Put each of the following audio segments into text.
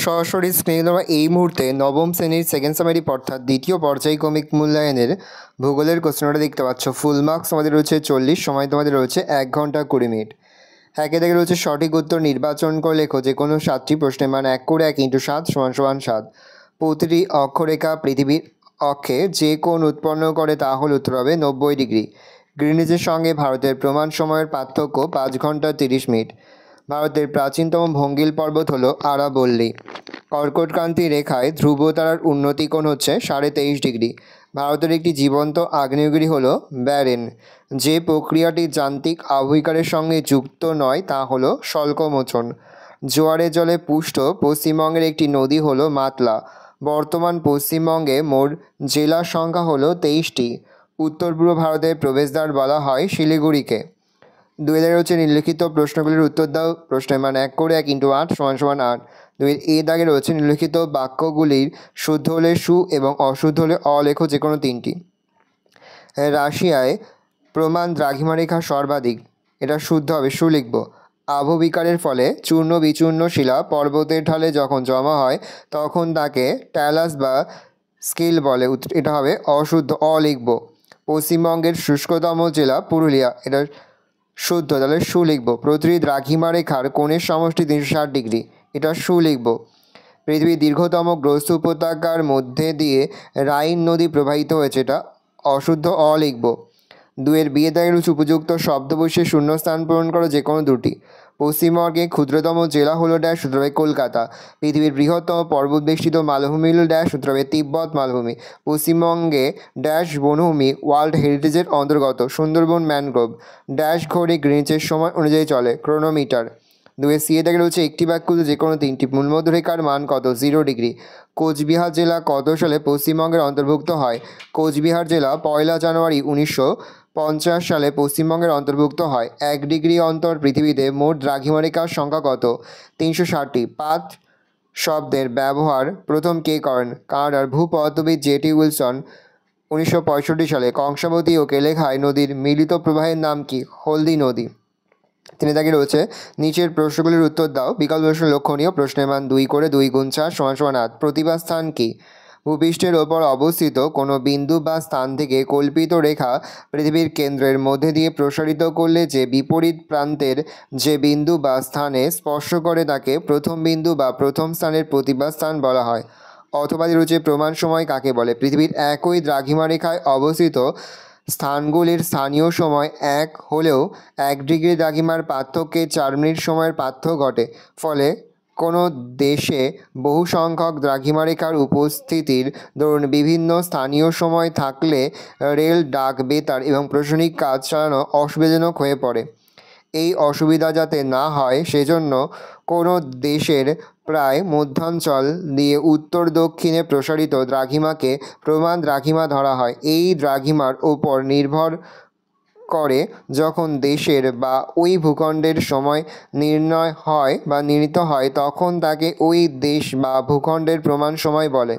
সরাসরি স্ক্রিনে আমরা এই মুহূর্তে নবম শ্রেণীর সেকেন্ড সামারি অর্থাৎ দ্বিতীয় পর্যায়ক্রমিক মূল্যায়নের ভূগোলের কোশ্চেনটা দেখতে পাচ্ছ। ফুল মার্কস আমাদের রয়েছে 40, সময় তোমাদের রয়েছে 1 ঘন্টা 20 মিনিট। একে থেকে রয়েছে সঠিক উত্তর নির্বাচন করে লেখো যে কোনো 7টি প্রশ্নের মান 1 করে 1 × 7 = 7। প্রতিটি অক্ষরেখা পৃথিবীর অক্ষে যে কোণ উৎপন্ন করে তা হল উত্তর হবে 90 ডিগ্রি। গ্রিনিচের সঙ্গে ভারতের প্রমাণ সময়ের পার্থক্য 5 ঘন্টা 30 মিনিট। ভারতের প্রাচীনতম ভঙ্গিল পর্বত হলো আরাবল্লী। কর্কটক্রান্তি রেখায় ধ্রুব তারার উন্নতি কোণ হচ্ছে 23.5 ডিগ্রি। ভারতের একটি জীবন্ত আগ্নেয়গিরি হলো ব্যারেন। যে প্রক্রিয়াটি যান্ত্রিক আবহিকারের সঙ্গে যুক্ত নয় তা হলো স্বল্পমোচন। জোয়ারের জলে পুষ্ট পশ্চিমবঙ্গের একটি নদী হলো মাতলা। বর্তমান পশ্চিমবঙ্গে মোট জেলার সংখ্যা হলো 23টি। উত্তর পূর্ব ভারতের প্রবেশদ্বার বলা হয় শিলিগুড়িকে। 2 হচ্ছে নিম্নলিখিত প্রশ্নগুলির উত্তর দাও। প্রশ্নের মান 1 করে 1 × 8 = 8। 2 দাগে রয়েছে নিম্নলিখিত বাক্যগুলির শুদ্ধ হলে সু এবং অশুদ্ধ হলে অ লেখো যে কোনো 3টি। রাশিয়ায় প্রমাণ দ্রাঘিমারেখা সর্বাধিক, এটা শুদ্ধ হবে, সু লিখব। আবহবিকারের ফলে চূর্ণ বিচূর্ণ শিলা পর্বতের ঢালে যখন জমা হয় তখন তাকে ট্যালাস বা স্কিল বলে, এটা হবে অশুদ্ধ, অ লিখব। পশ্চিমবঙ্গের শুষ্কতম জেলা পুরুলিয়া, এটা শুদ্ধ, তাহলে সু লিখব। প্রতিটি দ্রাঘিমারেখার কোণের সমষ্টি 360 ডিগ্রি, এটা সু লিখব। পৃথিবীর দীর্ঘতম গ্রস্ত উপত্যকার মধ্যে দিয়ে রাইন নদী প্রবাহিত হয়েছে, এটা অশুদ্ধ, অ লিখব। 2 বিয়ে দাগের উপযুক্ত শব্দ বসে শূন্যস্থান পূরণ করো যে কোনো 2টি। পশ্চিমবঙ্গে ক্ষুদ্রতম জেলা হলো ড্যাশ, উত্তর হবে কলকাতা। পৃথিবীর বৃহত্তম পর্বতবেষ্টিত মালভূমি হলো ড্যাশ, উত্তর হবে তিব্বত মালভূমি। পশ্চিমবঙ্গে ড্যাশ বনভূমি ওয়ার্ল্ড হেরিটেজের অন্তর্গত, সুন্দরবন ম্যানগ্রোভ। ড্যাশ ঘড়ি গ্রিনিচের সময় অনুযায়ী চলে, ক্রোনোমিটার। 2 সিএ থেকে রয়েছে একটি বাক্য যে কোনো 3টি। মূলমধ্যরেখার মান কত? 0 ডিগ্রি। কোচবিহার জেলা কত সালে পশ্চিমবঙ্গের অন্তর্ভুক্ত হয়? কোচবিহার জেলা 1 জানুয়ারি 1950 সালে পশ্চিমবঙ্গের অন্তর্ভুক্ত হয়। 1 ডিগ্রি অন্তর পৃথিবীতে মোট দ্রাঘিমারেখার সংখ্যা কত? 360টি। পাত শব্দের ব্যবহার প্রথম কে করেন? কানাডার ভূপদার্থবিদ জেটি উইলসন 1965 সালে। কংসাবতী ও কেলেঘাই নদীর মিলিত প্রবাহের নাম কি? হলদি নদী। 3 দাগে রয়েছে নিচের প্রশ্নগুলির উত্তর দাও। বিকল্প প্রশ্ন লক্ষণীয়। প্রশ্নের মান 2 করে 2 × 4 = 8। প্রতিভা স্থান কি? ভূপৃষ্ঠের ওপর অবস্থিত কোনো বিন্দু বা স্থান থেকে কল্পিত রেখা পৃথিবীর কেন্দ্রের মধ্যে দিয়ে প্রসারিত করলে যে বিপরীত প্রান্তের যে বিন্দু বা স্থানে স্পর্শ করে তাকে প্রথম বিন্দু বা প্রথম স্থানের প্রতিভা স্থান বলা হয়। অথবা রয়েছে প্রমাণ সময় কাকে বলে? পৃথিবীর একই দ্রাঘিমারেখায় অবস্থিত স্থানগুলির স্থানীয় সময় 1 হলেও 1 ডিগ্রি দ্রাঘিমার পার্থক্যে 4 মিনিট সময়ের পার্থক্য ঘটে। ফলে কোনো দেশে বহু সংখ্যক দ্রাঘিমারেখার উপস্থিতির দরুন বিভিন্ন স্থানীয় সময় থাকলে রেল, ডাক, বেতার এবং প্রশাসনিক কাজ চালানো অসুবিধাজনক হয়ে পড়ে। এই অসুবিধা যাতে না হয় সেজন্য কোনো দেশের প্রায় মধ্যাঞ্চল দিয়ে উত্তর দক্ষিণে প্রসারিত দ্রাঘিমাকে প্রমাণ দ্রাঘিমা ধরা হয়। এই দ্রাঘিমার ওপর নির্ভর করে যখন দেশের বা ওই ভূখণ্ডের সময় নির্ণয় হয় বা নির্ণীত হয় তখন তাকে ওই দেশ বা ভূখণ্ডের প্রমাণ সময় বলে।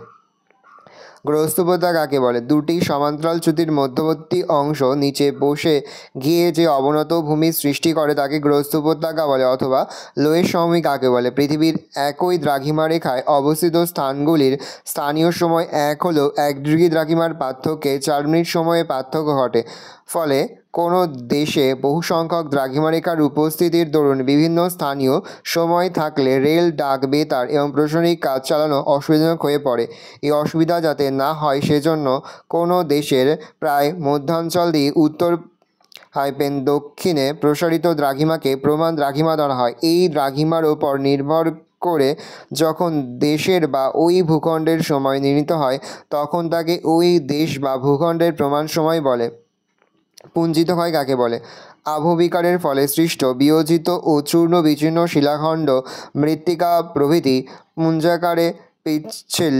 গ্রস্ত উপত্যকা কাকে বলে? 2টি সমান্তরাল চ্যুতির মধ্যবর্তী অংশ নিচে বসে গিয়ে যে অবনত ভূমির সৃষ্টি করে তাকে গ্রস্ত উপত্যকা বলে। অথবা লোয়ের সমভূমি কাকে বলে? পৃথিবীর একই দ্রাঘিমারেখায় অবস্থিত স্থানগুলির স্থানীয় সময় 1 হলেও 1 ডিগ্রি দ্রাঘিমার পার্থক্যে 4 মিনিট সময়ে পার্থক্য ঘটে। ফলে কোনো দেশে বহু সংখ্যক দ্রাঘিমারেখার উপস্থিতির দরুন বিভিন্ন স্থানীয় সময় থাকলে রেল, ডাক, বেতার এবং প্রশাসনিক কাজ চালানো অসুবিধাজনক হয়ে পড়ে। এই অসুবিধা যাতে না হয় সেজন্য কোনো দেশের প্রায় মধ্যাঞ্চল দিয়ে উত্তর দক্ষিণে প্রসারিত দ্রাঘিমাকে প্রমাণ দ্রাঘিমা ধরা হয়। এই দ্রাঘিমার ওপর নির্ভর করে যখন দেশের বা ওই ভূখণ্ডের সময় নির্ণীত হয় তখন তাকে ওই দেশ বা ভূখণ্ডের প্রমাণ সময় বলে। পুঞ্জিত ক্ষয় কাকে বলে? আবহবিকারের ফলে সৃষ্ট বিয়োজিত ও চূর্ণ বিচূর্ণ শিলাখণ্ড, মৃত্তিকা প্রভৃতি পুঞ্জাকারে পিচ্ছিল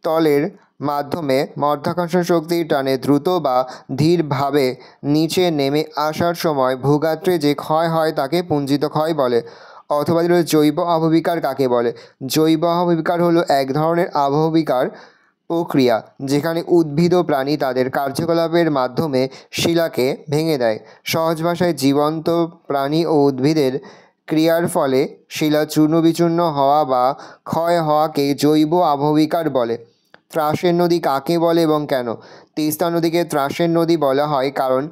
তলের মাধ্যমে মাধ্যাকর্ষণ শক্তির টানে দ্রুত বা ধীরভাবে নিচে নেমে আসার সময় ভূগাত্রে যে ক্ষয় হয় তাকে পুঞ্জিত ক্ষয় বলে। অথবা জৈব আবহবিকার কাকে বলে? জৈব আবহবিকার হলো এক ধরনের আবহবিকার প্রক্রিয়া যেখানে উদ্ভিদ ও প্রাণী তাদের কার্যকলাপের মাধ্যমে শিলাকে ভেঙে দেয়। সহজ ভাষায় জীবন্ত প্রাণী ও উদ্ভিদের ক্রিয়ার ফলে শিলা চূর্ণ বিচূর্ণ হওয়া বা ক্ষয় হওয়াকে জৈব আবহবিকার বলে। ত্রাসের নদী কাকে বলে এবং কেন? তিস্তা নদীকে ত্রাসের নদী বলা হয় কারণ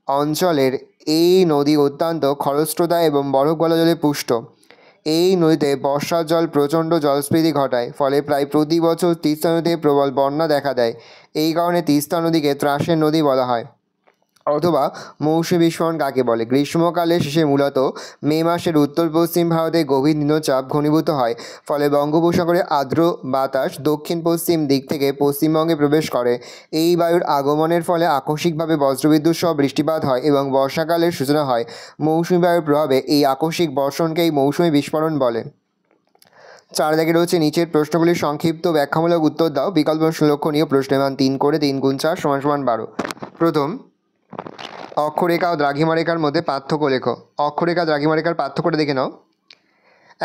অঞ্চলের এই নদী অত্যন্ত খরস্রোতা এবং বরফ গলা জলে পুষ্ট। এই নদীতে বর্ষার জল প্রচণ্ড জলস্ফীতি ঘটায়, ফলে প্রায় প্রতি বছর তিস্তা নদীতে প্রবল বন্যা দেখা দেয়। এই কারণে তিস্তা নদীকে ত্রাসের নদী বলা হয়। অথবা মৌসুমী বিস্ফোরণ কাকে বলে? গ্রীষ্মকালের শেষে মূলত মে মাসের উত্তর পশ্চিম ভারতে গভীর নিম্নচাপ ঘনীভূত হয়, ফলে বঙ্গোপসাগরে আর্দ্র বাতাস দক্ষিণ পশ্চিম দিক থেকে পশ্চিমবঙ্গে প্রবেশ করে। এই বায়ুর আগমনের ফলে আকস্মিকভাবে বজ্রবিদ্যুৎ সহ বৃষ্টিপাত হয় এবং বর্ষাকালের সূচনা হয়। মৌসুমী বায়ুর প্রভাবে এই আকস্মিক বর্ষণকেই মৌসুমী বিস্ফোরণ বলে। 4 দাগে রয়েছে নিচের প্রশ্নগুলির সংক্ষিপ্ত ব্যাখ্যামূলক উত্তর দাও। বিকল্প লক্ষণীয় প্রশ্নের মান 3 করে 3 গুণ 4 = 12। প্রথম, অক্ষরেখা ও দ্রাঘিমা রেখার মধ্যে পার্থক্য লেখো। অক্ষরেখা দ্রাঘিমা রেখার পার্থক্যটা দেখে নাও।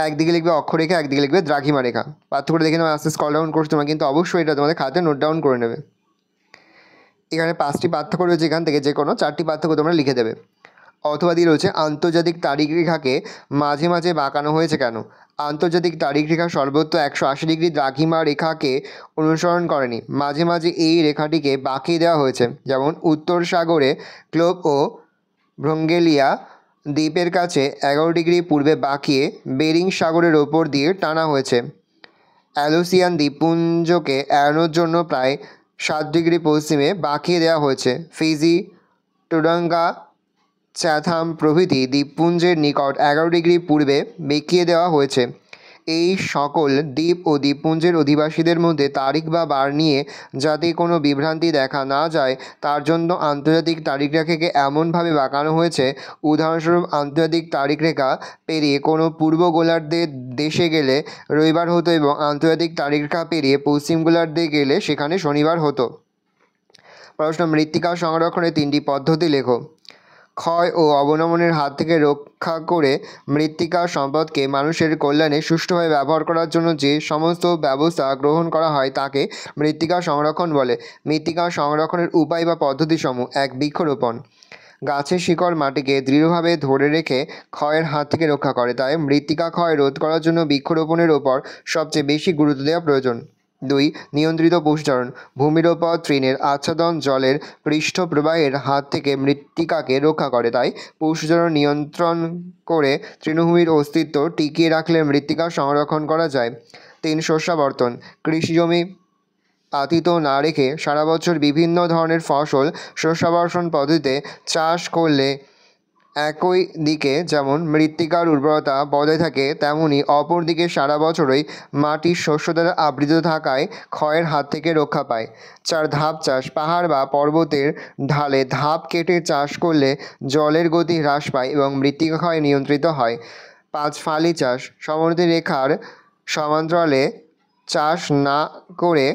একদিকে লিখবে অক্ষরেখা, একদিকে লিখবে দ্রাঘিমা রেখা। পার্থক্যটা দেখে নাও। আস্তে স্ক্রল ডাউন করছো তোমরা কিন্তু অবশ্যই এটা তোমাদের খাতায় নোট ডাউন করে নেবে। এখানে 5টি পার্থক্য রয়েছে, এখান থেকে যে কোনো 4টি পার্থক্য তোমরা লিখে দেবে। অথবা দিয়ে রয়েছে আন্তর্জাতিক তারিখ রেখাকে মাঝে মাঝে বাঁকানো হয়েছে কেন? আন্তর্জাতিক তারিখ রেখা সর্বত্র 180 ডিগ্রি দ্রাঘিমা রেখাকে অনুসরণ করেনি, মাঝে মাঝে এই রেখাটিকে বাঁকিয়ে দেওয়া হয়েছে। যেমন উত্তর সাগরে ক্লোব ও ভ্রঙ্গেলিয়া দ্বীপের কাছে 11 ডিগ্রি পূর্বে বাঁকিয়ে বেরিং সাগরের ওপর দিয়ে টানা হয়েছে। অ্যালোসিয়ান দ্বীপপুঞ্জকে এড়ানোর জন্য প্রায় 7 ডিগ্রি পশ্চিমে বাঁকিয়ে দেওয়া হয়েছে। ফিজি, টোঙ্গা, চ্যাথাম প্রভৃতি দ্বীপপুঞ্জের নিকট 11 ডিগ্রি পূর্বে বেঁকিয়ে দেওয়া হয়েছে। এই সকল দ্বীপ ও দ্বীপপুঞ্জের অধিবাসীদের মধ্যে তারিখ বা বার নিয়ে যাতে কোনো বিভ্রান্তি দেখা না যায় তার জন্য আন্তর্জাতিক তারিখ রেখাকে এমনভাবে বাঁকানো হয়েছে। উদাহরণস্বরূপ, আন্তর্জাতিক তারিখ রেখা পেরিয়ে কোনো পূর্ব গোলার্ধের দেশে গেলে রবিবার হতো এবং আন্তর্জাতিক তারিখ রেখা পেরিয়ে পশ্চিম গোলার্ধে গেলে সেখানে শনিবার হতো। প্রশ্ন, মৃত্তিকা সংরক্ষণের 3টি পদ্ধতি লেখো। ক্ষয় ও অবনমনের হাত থেকে রক্ষা করে মৃত্তিকা সম্পদকে মানুষের কল্যাণে সুষ্ঠুভাবে ব্যবহার করার জন্য যে সমস্ত ব্যবস্থা গ্রহণ করা হয় তাকে মৃত্তিকা সংরক্ষণ বলে। মৃত্তিকা সংরক্ষণের উপায় বা পদ্ধতিসমূহ: 1. বৃক্ষরোপণ। গাছের শিকড় মাটিকে দৃঢ়ভাবে ধরে রেখে ক্ষয়ের হাত থেকে রক্ষা করে, তাই মৃত্তিকা ক্ষয় রোধ করার জন্য বৃক্ষরোপণের ওপর সবচেয়ে বেশি গুরুত্ব দেওয়া প্রয়োজন। 2. নিয়ন্ত্রিত পশুচারণ। ভূমির ওপর তৃণের আচ্ছাদন জলের পৃষ্ঠ প্রবাহের হাত থেকে মৃত্তিকাকে রক্ষা করে, তাই পশুচারণ নিয়ন্ত্রণ করে তৃণভূমির অস্তিত্ব টিকিয়ে রাখলে মৃত্তিকা সংরক্ষণ করা যায়। 3. শস্যাবর্তন। কৃষিজমি আতিত না রেখে সারা বছর বিভিন্ন ধরনের ফসল শস্যাবর্ষণ পদ্ধতিতে চাষ করলে একই দিকে যেমন মৃত্তিকার উর্বরতা বজায় থাকে, তেমনি অপর দিকে সারা বছরই মাটির শস্য দ্বারা আবৃত থাকায় ক্ষয়ের হাত থেকে রক্ষা পায়। 4. ধাপ চাষ। পাহাড় বা পর্বতের ঢালে ধাপ কেটে চাষ করলে জলের গতি হ্রাস পায় এবং মৃত্তিকা ক্ষয় নিয়ন্ত্রিত হয়। 5. ফালি চাষ। সমোন্নতি রেখার সমান্তরালে চাষ না করে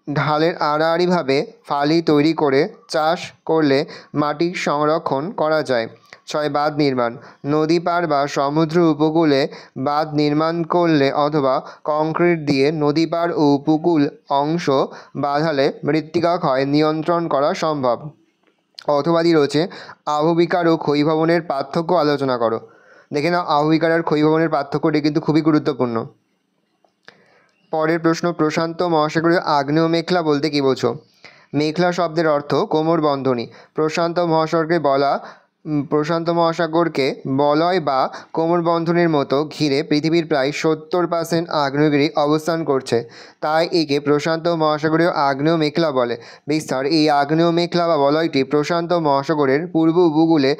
ঢালের আড়াআড়িভাবে ফালি তৈরি করে চাষ করলে মাটির সংরক্ষণ করা যায়। 6. বাঁধ নির্মাণ। নদী পাড় বা সমুদ্র উপকূলে বাঁধ নির্মাণ করলে অথবা কংক্রিট দিয়ে নদী পাড় ও উপকূল অংশ বাঁধালে মৃত্তিকা ক্ষয় নিয়ন্ত্রণ করা সম্ভব। অথবা দিয়ে রয়েছে আবহবিকার ও ক্ষয়ীভবনের পার্থক্য আলোচনা করো। দেখে নাও, আবহবিকার আর ক্ষয়ীভবনের পার্থক্যটি কিন্তু খুবই গুরুত্বপূর্ণ। পরের প্রশ্ন, প্রশান্ত মহাসাগরীয় আগ্নেয় মেঘলা বলতে কী বোঝো? মেঘলা শব্দের অর্থ কোমর বন্ধনী। প্রশান্ত মহাসাগরকে বলয় বা কোমর বন্ধনীর মতো ঘিরে পৃথিবীর প্রায় 70% আগ্নেয়গিরি অবস্থান করছে, তাই একে প্রশান্ত মহাসাগরীয় আগ্নেয় মেঘলা বলে। বিস্তার: এই আগ্নেয় মেঘলা বা বলয়টি প্রশান্ত মহাসাগরের পূর্ব উপকূলে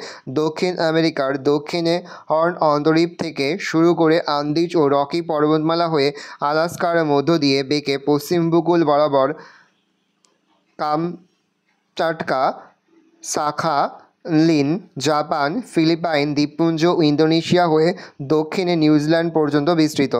দক্ষিণ আমেরিকার দক্ষিণে হর্ন অন্তরীপ থেকে শুরু করে আন্দিজ ও রকি পর্বতমালা হয়ে আলাস্কার মধ্য দিয়ে বেঁকে পশ্চিম উপকূল বরাবর কামচাটকা, সাখালিন, জাপান, ফিলিপাইন দ্বীপপুঞ্জ, ইন্দোনেশিয়া হয়ে দক্ষিণে নিউজিল্যান্ড পর্যন্ত বিস্তৃত।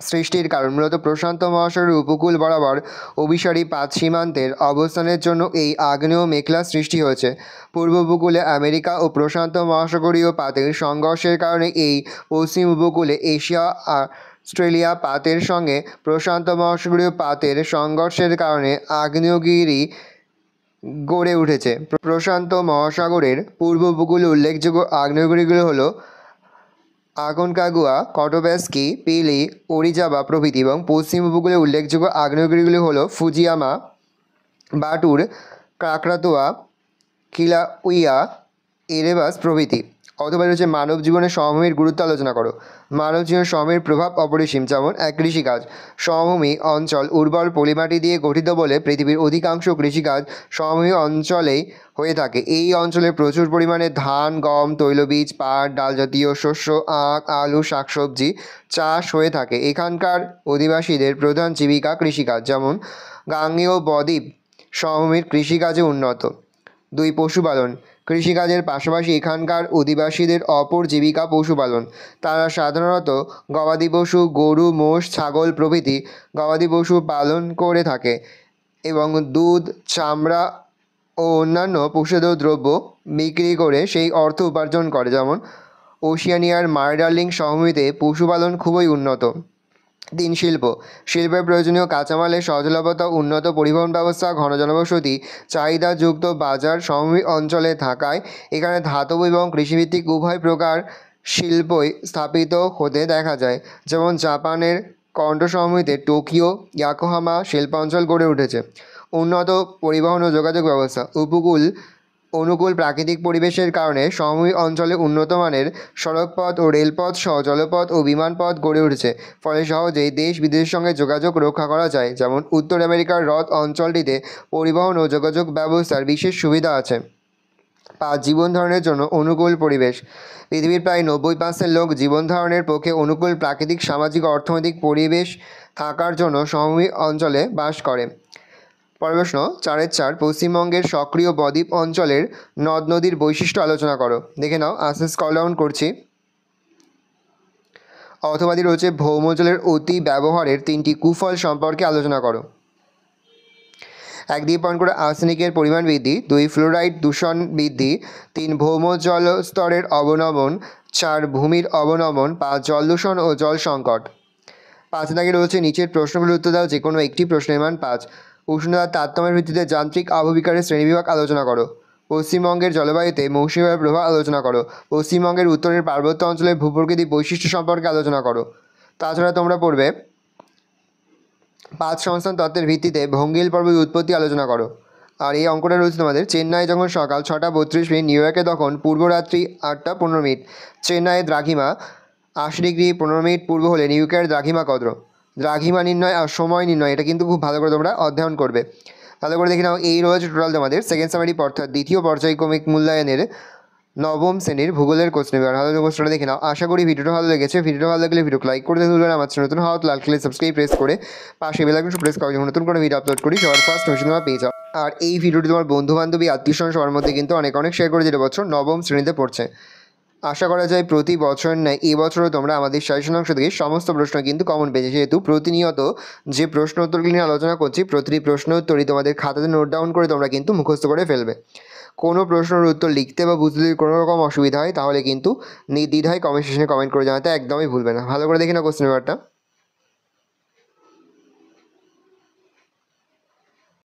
সৃষ্টির কারণ: মূলত প্রশান্ত মহাসাগরের উপকূল বরাবর অভিসারী পাত সীমান্তের অবস্থানের জন্য এই আগ্নেয় মেঘলা সৃষ্টি হয়েছে। পূর্ব উপকূলে আমেরিকা ও প্রশান্ত মহাসাগরীয় পাতের সংঘর্ষের কারণে এই পশ্চিম উপকূলে এশিয়া অস্ট্রেলিয়া পাতের সঙ্গে প্রশান্ত মহাসাগরীয় পাতের সংঘর্ষের কারণে আগ্নেয়গিরি গড়ে উঠেছে। প্রশান্ত মহাসাগরের পূর্ব উপকূলে উল্লেখযোগ্য আগ্নেয়গিরিগুলো হলো আকনকাগুয়া, কটোব্যাস্কি, পিলি, ওরিজাবা প্রভৃতি এবং পশ্চিম উপকূলের উল্লেখযোগ্য আগ্নেয়গিরিগুলি হল ফুজিয়ামা, বাটুর, কাকরাতোয়া, কিলাউইয়া, এরেবাস প্রভৃতি। অথবা রয়েছে মানব জীবনের সমভূমির গুরুত্ব আলোচনা করো। মানব জীবনের সমভূমির প্রভাব অপরিসীম, যেমন কৃষিকাজ। সমভূমি অঞ্চল উর্বর পলিমাটি দিয়ে গঠিত বলে পৃথিবীর অধিকাংশ কৃষিকাজ সমভূমি অঞ্চলেই হয়ে থাকে। এই অঞ্চলে প্রচুর পরিমাণে ধান, গম, তৈলবীজ, পাট, ডাল জাতীয় শস্য, আখ, আলু, শাকসবজি চাষ হয়ে থাকে। এখানকার অধিবাসীদের প্রধান জীবিকা কৃষিকাজ, যেমন গাঙ্গেয় বদ্বীপ সমভূমির কৃষিকাজে উন্নত। 2. পশুপালন। কৃষিকাজের পাশাপাশি এখানকার অধিবাসীদের অপর জীবিকা পশুপালন। তারা সাধারণত গবাদি পশু, গরু, মোষ, ছাগল প্রভৃতি গবাদি পশু পালন করে থাকে এবং দুধ, চামড়া ও অন্যান্য পশুজাত দ্রব্য বিক্রি করে সেই অর্থ উপার্জন করে। যেমন ওশিয়ানিয়ার মারডার্লিং সমভূমিতে পশুপালন খুবই উন্নত। 3. শিল্প। শিল্পের প্রয়োজনীয় কাঁচামালের সহজলভ্যতা, উন্নত পরিবহন ব্যবস্থা, ঘন জনবসতি, চাহিদাযুক্ত বাজার সমভূমি অঞ্চলে থাকায় এখানে ধাতব এবং কৃষিভিত্তিক উভয় প্রকার শিল্পই স্থাপিত হতে দেখা যায়। যেমন জাপানের কন্টো সমভূমিতে টোকিও, ইয়াকোহামা শিল্পাঞ্চল গড়ে উঠেছে। উন্নত পরিবহন ও যোগাযোগ ব্যবস্থা। অনুকূল প্রাকৃতিক পরিবেশের কারণে সমভূমি অঞ্চলে উন্নতমানের সড়কপথ ও রেলপথ সহ জলপথ ও বিমানপথ গড়ে উঠেছে। ফলে সহজেই দেশ বিদেশের সঙ্গে যোগাযোগ রক্ষা করা যায়। যেমন উত্তর আমেরিকার হ্রদ অঞ্চলটিতে পরিবহন ও যোগাযোগ ব্যবস্থার বিশেষ সুবিধা আছে। 5. জীবন ধারণের জন্য অনুকূল পরিবেশ। পৃথিবীর প্রায় 90% লোক জীবন ধারণের পক্ষে অনুকূল প্রাকৃতিক, সামাজিক, অর্থনৈতিক পরিবেশ থাকার জন্য সমভূমি অঞ্চলে বাস করে। পরের প্রশ্ন 4-4 পশ্চিমবঙ্গের সক্রিয় বদ্বীপ অঞ্চলের নদ নদীর বৈশিষ্ট্য আলোচনা করো। দেখে নাও, আস্তে স্ক্রল ডাউন করছি। অথবাদি রয়েছে ভৌমজলের অতি ব্যবহারের 3টি কুফল সম্পর্কে আলোচনা করো। 1 দিয়ে পয়েন্ট করে আর্সেনিকের পরিমাণ বৃদ্ধি, 2 ফ্লোরাইড দূষণ বৃদ্ধি, 3 ভৌমজল স্তরের অবনমন, 4 ভূমির অবনমন, 5 জল দূষণ ও জল সংকট। 5 দাগে রয়েছে নিচের প্রশ্নগুলোর উত্তর দাও যে কোনো একটি প্রশ্নের মান 5। উষ্ণতার তারতম্যের ভিত্তিতে যান্ত্রিক আবহবিকারের শ্রেণীবিভাগ আলোচনা করো। পশ্চিমবঙ্গের জলবায়ুতে মৌসুমী বায়ুর প্রভাব আলোচনা করো। পশ্চিমবঙ্গের উত্তরের পার্বত্য অঞ্চলের ভূপ্রকৃতি বৈশিষ্ট্য সম্পর্কে আলোচনা করো। তাছাড়া তোমরা পড়বে 5 সংস্থান তত্ত্বের ভিত্তিতে ভঙ্গিল পর্বত উৎপত্তি আলোচনা করো। আর এই অঙ্কটা রয়েছে তোমাদের, চেন্নাই যখন সকাল 6:32, নিউ ইয়র্কে তখন পূর্বরাত্রি 8:15। চেন্নাইয়ের দ্রাঘিমা 80°15' পূর্ব হলে নিউ ইয়র্কের দ্রাঘিমা কত? দ্রাঘিমা নির্ণয় আর সময় নির্ণয়, এটা কিন্তু খুব ভালো করে তোমরা অধ্যয়ন করবে। ভালো করে দেখে নাও, এই রয়েছে টোটাল তোমাদের সেকেন্ড সামারি অর্থাৎ দ্বিতীয় পর্যায়ক্রমিক মূল্যায়নের নবম শ্রেণীর ভূগোলের কোশ্চেন পেপার। ভালো কোশ্চেনটা দেখে নাও। আশা করি ভিডিওটা ভালো লেগেছে। ভিডিওটা ভালো লাগলে ভিডিও লাইক করতে ভুলবেন না। আমার নতুন হওয়া লাল কালার সাবস্ক্রাইব প্রেস করে পাশে বেল আইকন প্রেস করে যখন নতুন করে ভিডিও আপলোড করি সবার ফার্স্ট নোটিফিকেশন তোমরা পেয়ে যাও। আর এই ভিডিওটি তোমার বন্ধু বান্ধবী আত্মীয়স্বজন সবার মধ্যে কিন্তু অনেক শেয়ার করে, যেটা বছর নবম শ্রেণীতে পড়ছে। আশা করা যায় প্রতি বছর নেয় এবছরও তোমরা আমাদের সাজেশন অংশ থেকে সমস্ত প্রশ্ন কিন্তু কমন পেয়েছে, যেহেতু প্রতিনিয়ত যে প্রশ্ন উত্তরগুলি নিয়ে আলোচনা করছি প্রতিটি প্রশ্ন উত্তরই তোমাদের খাতাতে নোট ডাউন করে তোমরা কিন্তু মুখস্থ করে ফেলবে। কোনো প্রশ্নের উত্তর লিখতে বা বুঝতে যদি কোনো রকম অসুবিধা হয় তাহলে কিন্তু নির্দ্বিধায় কমেন্ট সেকশনে কমেন্ট করে জানাতে একদমই ভুলবে না। ভালো করে দেখি না কোশ্চেন পেপারটা।